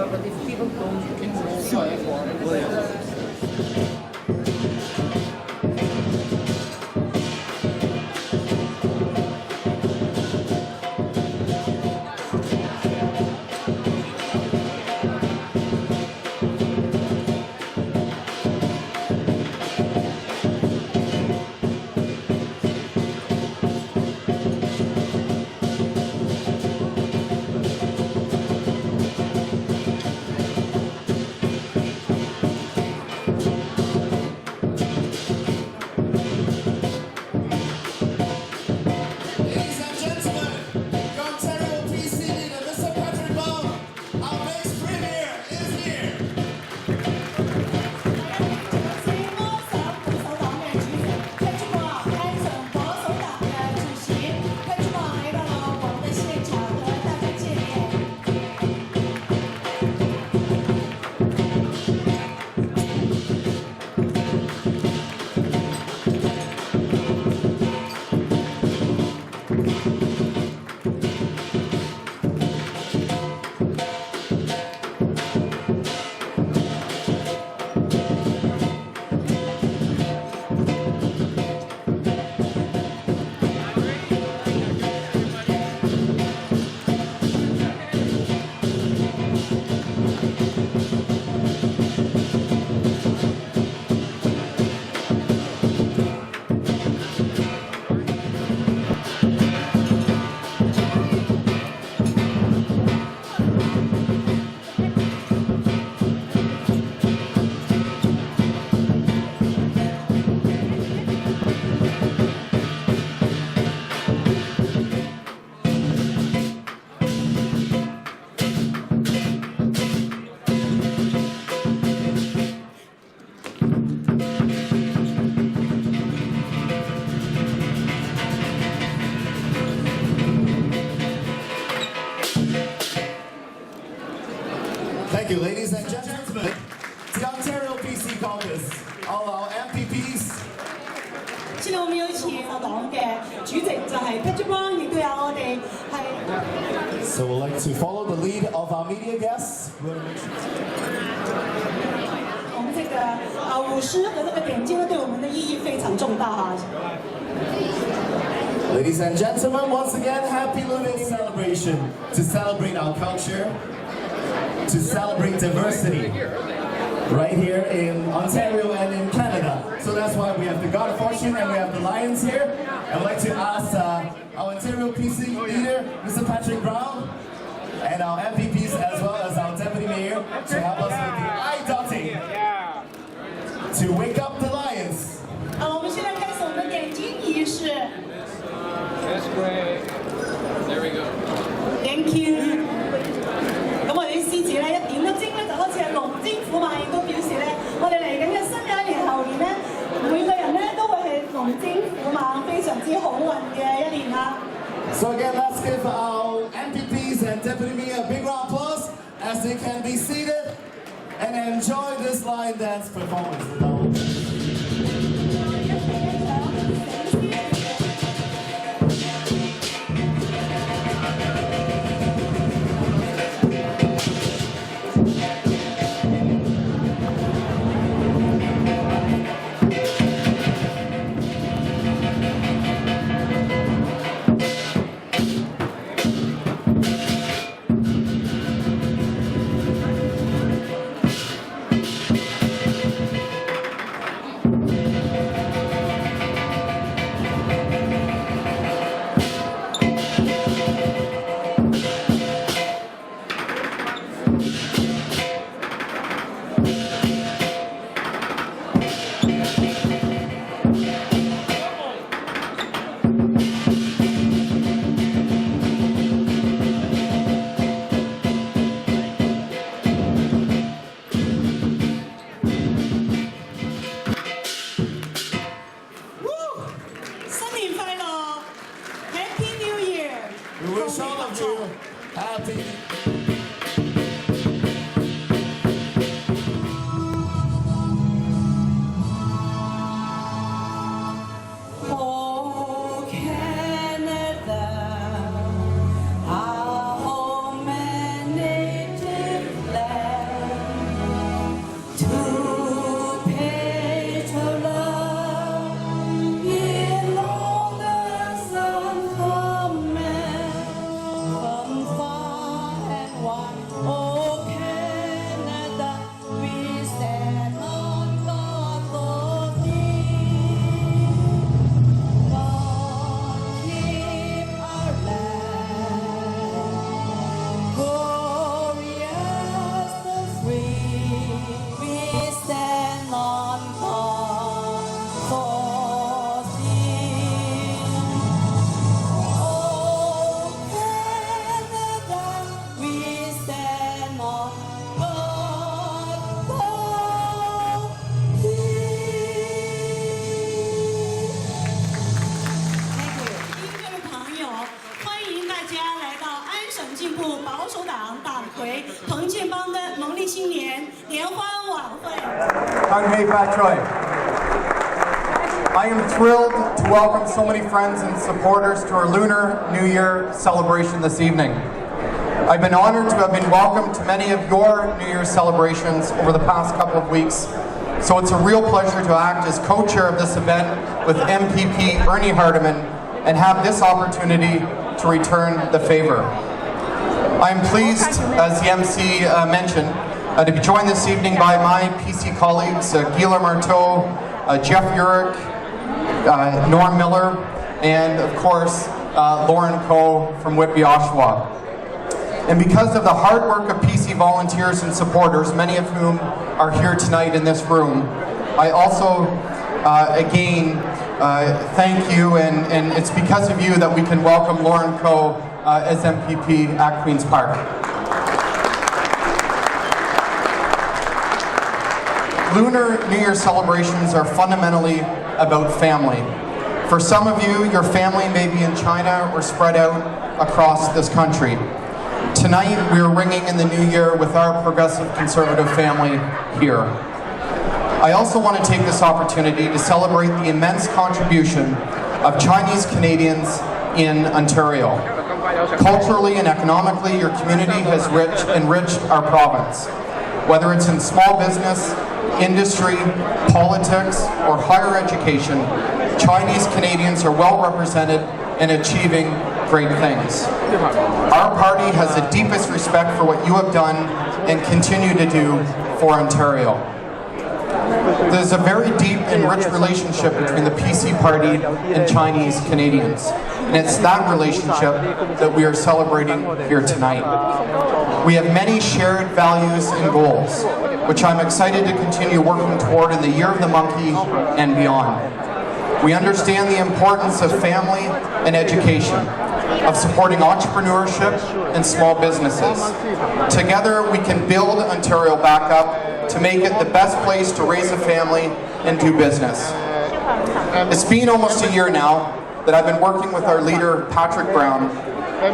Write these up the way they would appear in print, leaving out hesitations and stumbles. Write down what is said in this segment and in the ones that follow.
But if people don't Thank you, ladies and gentlemen. The Ontario PC Caucus, all our MPPs. 現在我們邀請我黨嘅主席就係 Patrick Brown， 亦都有我哋係。So we'd like to follow the lead of our media guests. 我們這個舞獅和這個點睛呢，對我們的意義非常重大哈。Ladies and gentlemen, once again, happy living celebration to celebrate our culture, to celebrate diversity, right here in Ontario and in Canada. So that's why we have the God of Fortune and we have the Lions here. I'd like to ask our Ontario PC leader, Mr. Patrick Brown, and our MPPs as well as our Deputy Mayor to help us with the eye dotting to wake up the Lions. 我們現在開始我們的點睛儀式。That's great. There we go. Thank you. 咁我哋啲獅子咧一點咗睛咧，就好似係龍精虎猛，亦都表示咧，我哋嚟緊嘅新嘅一年後年咧，每個人咧都會係龍精虎猛，非常之好運嘅一年啦。So again, let's give our MPPs and Deputy Mayor a big round of applause as they can be seated and enjoy this line dance performance. happy. Oh, Canada, our home and native land, to pay to love in all the sun command, from far and wide. Oh, Canada, we stand on God's knee. God keep our land glorious and free. We stand on God's knee. Oh, Canada, we stand on God's knee. 听众朋友，欢迎大家来到安省进步保守党党魁彭建邦的农历新年联欢晚会。 I am thrilled to welcome so many friends and supporters to our Lunar New Year celebration this evening. I've been honored to have been welcomed to many of your New Year's celebrations over the past couple of weeks, so it's a real pleasure to act as co-chair of this event with MPP Ernie Hardeman and have this opportunity to return the favor. I am pleased, as the MC mentioned, to be joined this evening by my PC colleagues, Gila Marteau, Jeff Urich, Norm Miller, and of course, Lauren Coe from Whitby, Oshawa. And because of the hard work of PC volunteers and supporters, many of whom are here tonight in this room, I also, again, thank you, and it's because of you that we can welcome Lauren Coe as MPP at Queen's Park. Lunar New Year celebrations are fundamentally about family. For some of you, your family may be in China or spread out across this country. Tonight, we are ringing in the new year with our progressive conservative family here. I also want to take this opportunity to celebrate the immense contribution of Chinese Canadians in Ontario. Culturally and economically, your community has enriched our province. Whether it's in small business, industry, politics, or higher education, Chinese Canadians are well represented in achieving great things. Our party has the deepest respect for what you have done and continue to do for Ontario. There's a very deep and rich relationship between the PC party and Chinese Canadians. And it's that relationship that we are celebrating here tonight. We have many shared values and goals, which I'm excited to continue working toward in the Year of the Monkey and beyond. We understand the importance of family and education, of supporting entrepreneurship and small businesses. Together, we can build Ontario back up to make it the best place to raise a family and do business. It's been almost a year now that I've been working with our leader, Patrick Brown.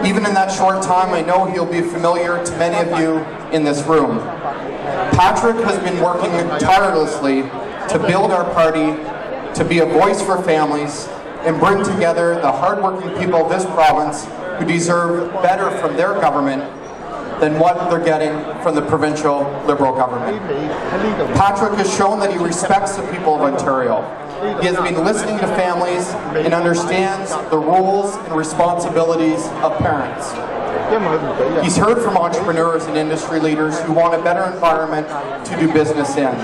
Even in that short time, I know he'll be familiar to many of you in this room. Patrick has been working tirelessly to build our party, to be a voice for families, and bring together the hardworking people of this province who deserve better from their government than what they're getting from the provincial Liberal government. Patrick has shown that he respects the people of Ontario. He has been listening to families and understands the roles and responsibilities of parents. He's heard from entrepreneurs and industry leaders who want a better environment to do business in.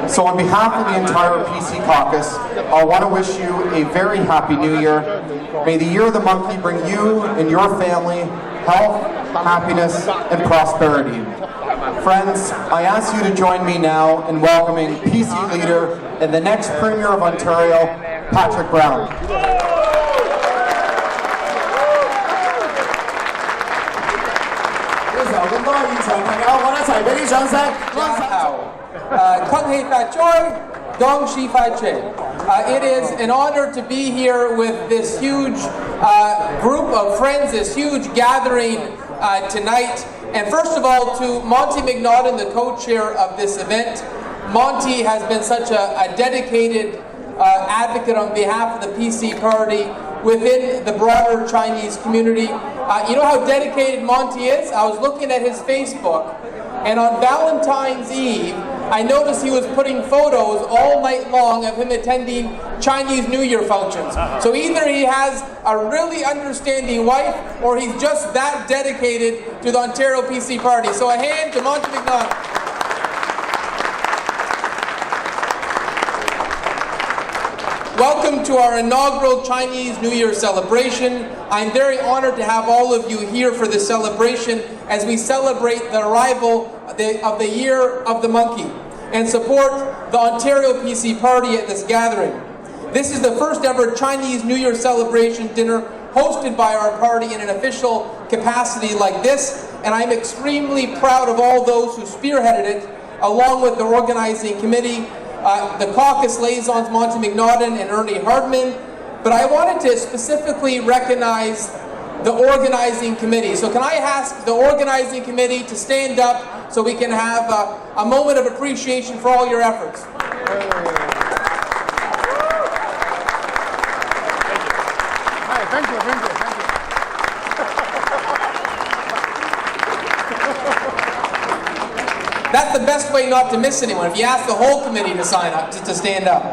So on behalf of the entire PC caucus, I want to wish you a very happy new year. May the Year of the Monkey bring you and your family health, happiness, and prosperity. Friends, I ask you to join me now in welcoming PC leader and the next Premier of Ontario, Patrick Brown. 咁多現場朋友，我哋一齊俾啲掌聲。恭喜發財，恭喜發財。It is an honor to be here with this huge group of friends, this huge gathering tonight. And first of all, to Monty McNaughton, the co-chair of this event. Monty has been such a dedicated advocate on behalf of the PC party within the broader Chinese community. You know how dedicated Monty is? I was looking at his Facebook, and on Valentine's Eve, I noticed he was putting photos all night long of him attending Chinese New Year functions. So either he has a really understanding wife, or he's just that dedicated to the Ontario PC party. So a hand to Monty McNaughton. Welcome to our inaugural Chinese New Year celebration. I'm very honored to have all of you here for this celebration as we celebrate the arrival of the Year of the Monkey and support the Ontario PC Party at this gathering. This is the first ever Chinese New Year celebration dinner hosted by our party in an official capacity like this, and I'm extremely proud of all those who spearheaded it, along with the organizing committee, the caucus liaisons Monty McNaughton and Ernie Hardman, but I wanted to specifically recognize the organizing committee. So can I ask the organizing committee to stand up so we can have a moment of appreciation for all your efforts. Thank you. That's the best way not to miss anyone. If you ask the whole committee to sign up, to stand up.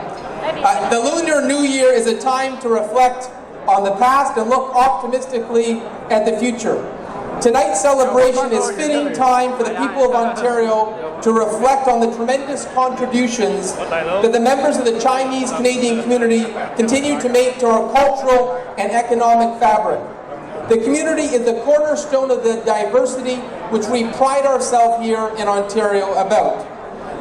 The Lunar New Year is a time to reflect on the past and look optimistically at the future. Tonight's celebration is fitting time for the people of Ontario to reflect on the tremendous contributions that the members of the Chinese Canadian community continue to make to our cultural and economic fabric. The community is the cornerstone of the diversity which we pride ourselves here in Ontario about.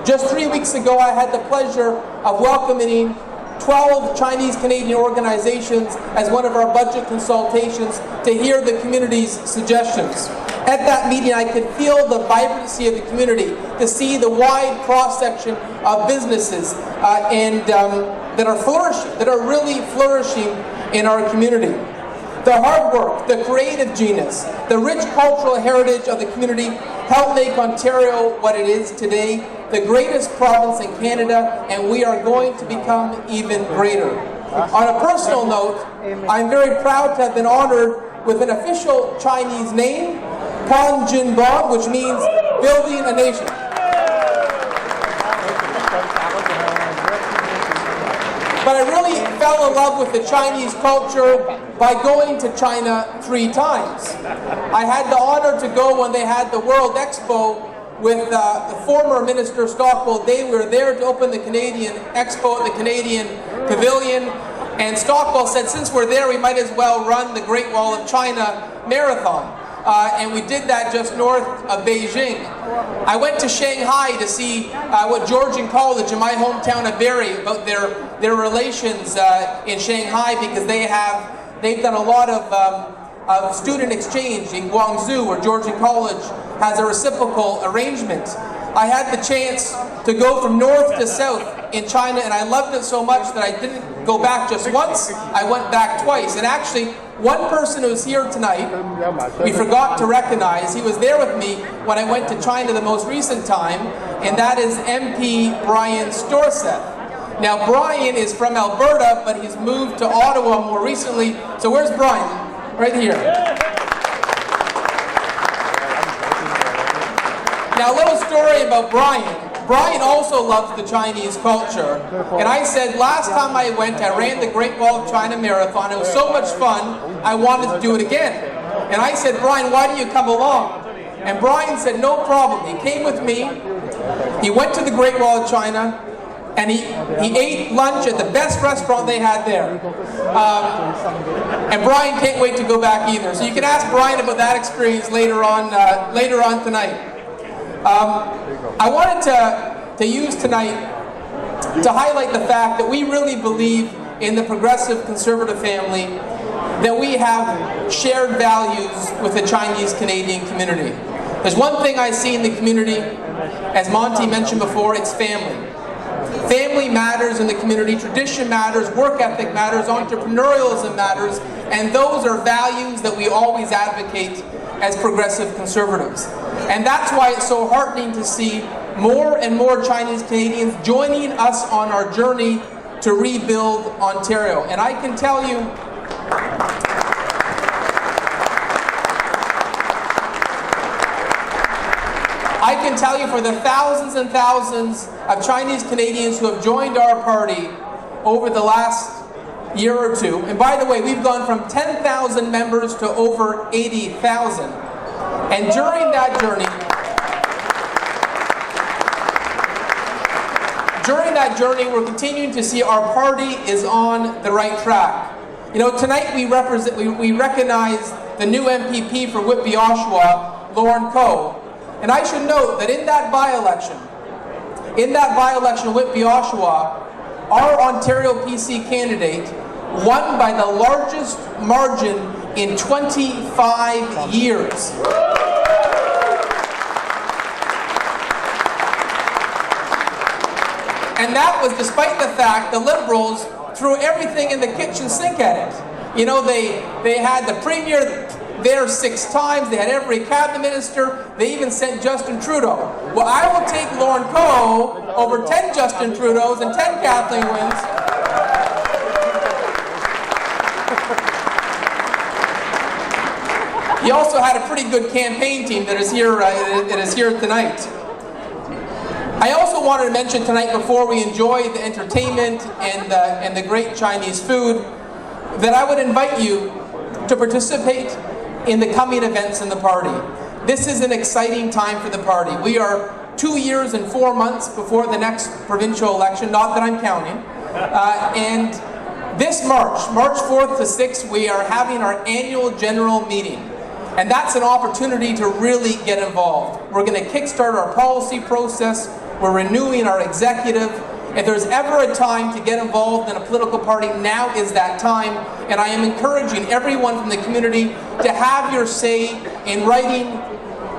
Just 3 weeks ago, I had the pleasure of welcoming 12 Chinese Canadian organizations as one of our budget consultations to hear the community's suggestions. At that meeting, I could feel the vibrancy of the community, to see the wide cross-section of businesses that are flourishing, that are really flourishing in our community. The hard work, the creative genius, the rich cultural heritage of the community help make Ontario what it is today, the greatest province in Canada, and we are going to become even greater. On a personal note, I'm very proud to have been honored with an official Chinese name, Pan Jin Ba, which means building a nation. But I really fell in love with the Chinese culture by going to China 3 times. I had the honor to go when they had the World Expo with the former Minister Stockwell Day. We were there to open the Canadian Expo at the Canadian Pavilion, and Stockwell said, since we're there, we might as well run the Great Wall of China Marathon. And we did that just north of Beijing. I went to Shanghai to see what Georgian College in my hometown of Barrie, about their relations in Shanghai, because they've done a lot of student exchange in Guangzhou, where Georgian College has a reciprocal arrangement. I had the chance to go from north to south in China, and I loved it so much that I didn't go back just once, I went back twice. And actually, one person who's here tonight, we forgot to recognize, he was there with me when I went to China the most recent time, and that is MP Brian Storseth. Now, Brian is from Alberta, but he's moved to Ottawa more recently. So where's Brian? Right here. Now, a little story about Brian. Brian also loves the Chinese culture. And I said, last time I went, I ran the Great Wall of China Marathon. It was so much fun, I wanted to do it again. And I said, Brian, why don't you come along? And Brian said, no problem. He came with me. He went to the Great Wall of China, and he ate lunch at the best restaurant they had there. And Brian can't wait to go back either. So you can ask Brian about that experience later on tonight. I wanted to use tonight to highlight the fact that we really believe in the progressive conservative family, that we have shared values with the Chinese Canadian community. There's one thing I see in the community, as Monty mentioned before, it's family. Family matters in the community, tradition matters, work ethic matters, entrepreneurialism matters, And those are values that we always advocate as progressive conservatives. And that's why it's so heartening to see more and more Chinese Canadians joining us on our journey to rebuild Ontario. And I can tell you, for the thousands and thousands of Chinese Canadians who have joined our party over the last year or two, and by the way, we've gone from 10,000 members to over 80,000. And during that journey, we're continuing to see our party is on the right track. You know, tonight we recognize the new MPP for Whitby Oshawa, Lauren Coe. And I should note that in that by-election, Whitby Oshawa, our Ontario PC candidate won by the largest margin in 25 years. And that was despite the fact the Liberals threw everything in the kitchen sink at it. You know, they had the Premier there 6 times, they had every cabinet minister, they even sent Justin Trudeau. Well, I will take Lauren Coe over 10 Justin Trudeaus and 10 Kathleen Wynnes. He also had a pretty good campaign team that is here tonight. I also wanted to mention tonight, before we enjoy the entertainment and the great Chinese food, that I would invite you to participate in the coming events in the party. This is an exciting time for the party. We are 2 years and 4 months before the next provincial election, not that I'm counting. And this March 4th to 6th, we are having our annual general meeting. And that's an opportunity to really get involved. We're going to kickstart our policy process. We're renewing our executive. If there's ever a time to get involved in a political party, now is that time. And I am encouraging everyone from the community to have your say in writing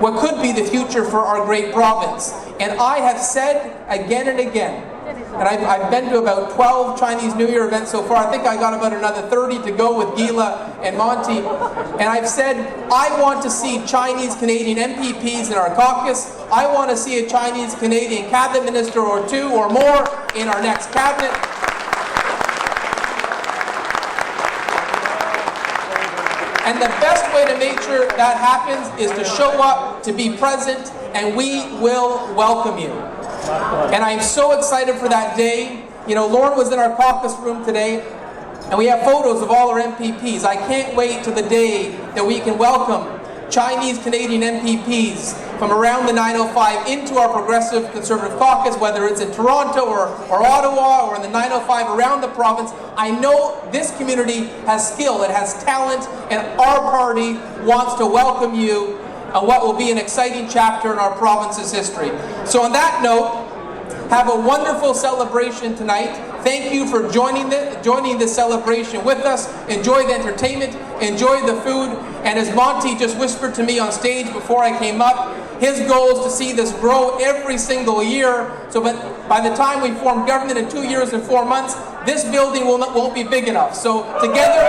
what could be the future for our great province. And I have said again and again, and I've been to about 12 Chinese New Year events so far. I think I got about another 30 to go with Gila and Monty. And I've said, I want to see Chinese Canadian MPPs in our caucus. I want to see a Chinese Canadian cabinet minister or 2 or more in our next cabinet. And the best way to make sure that happens is to show up, to be present, and we will welcome you. And I'm so excited for that day. You know, Lauren was in our caucus room today, and we have photos of all our MPPs. I can't wait to the day that we can welcome Chinese Canadian MPPs from around the 905 into our Progressive Conservative caucus, whether it's in Toronto or Ottawa or in the 905 around the province. I know this community has skill, it has talent, and our party wants to welcome you on what will be an exciting chapter in our province's history. So on that note, have a wonderful celebration tonight. Thank you for joining this celebration with us. Enjoy the entertainment, enjoy the food, and as Monty just whispered to me on stage before I came up, his goal is to see this grow every single year, so by the time we form government in 2 years and 4 months, this building won't be big enough. So together,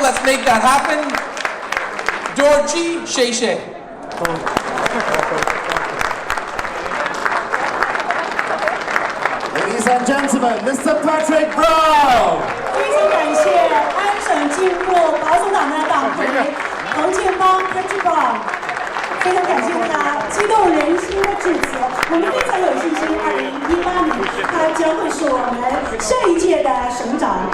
let's make that happen. Georgie Sheshe. Ladies and gentlemen, Mr. Patrick Brown. 非常感谢安省进入保守党的党魁彭建邦 Patrick Brown， 非常感谢他激动人心的致辞。我们非常有信心，2018年他将会是我们上一届的省长。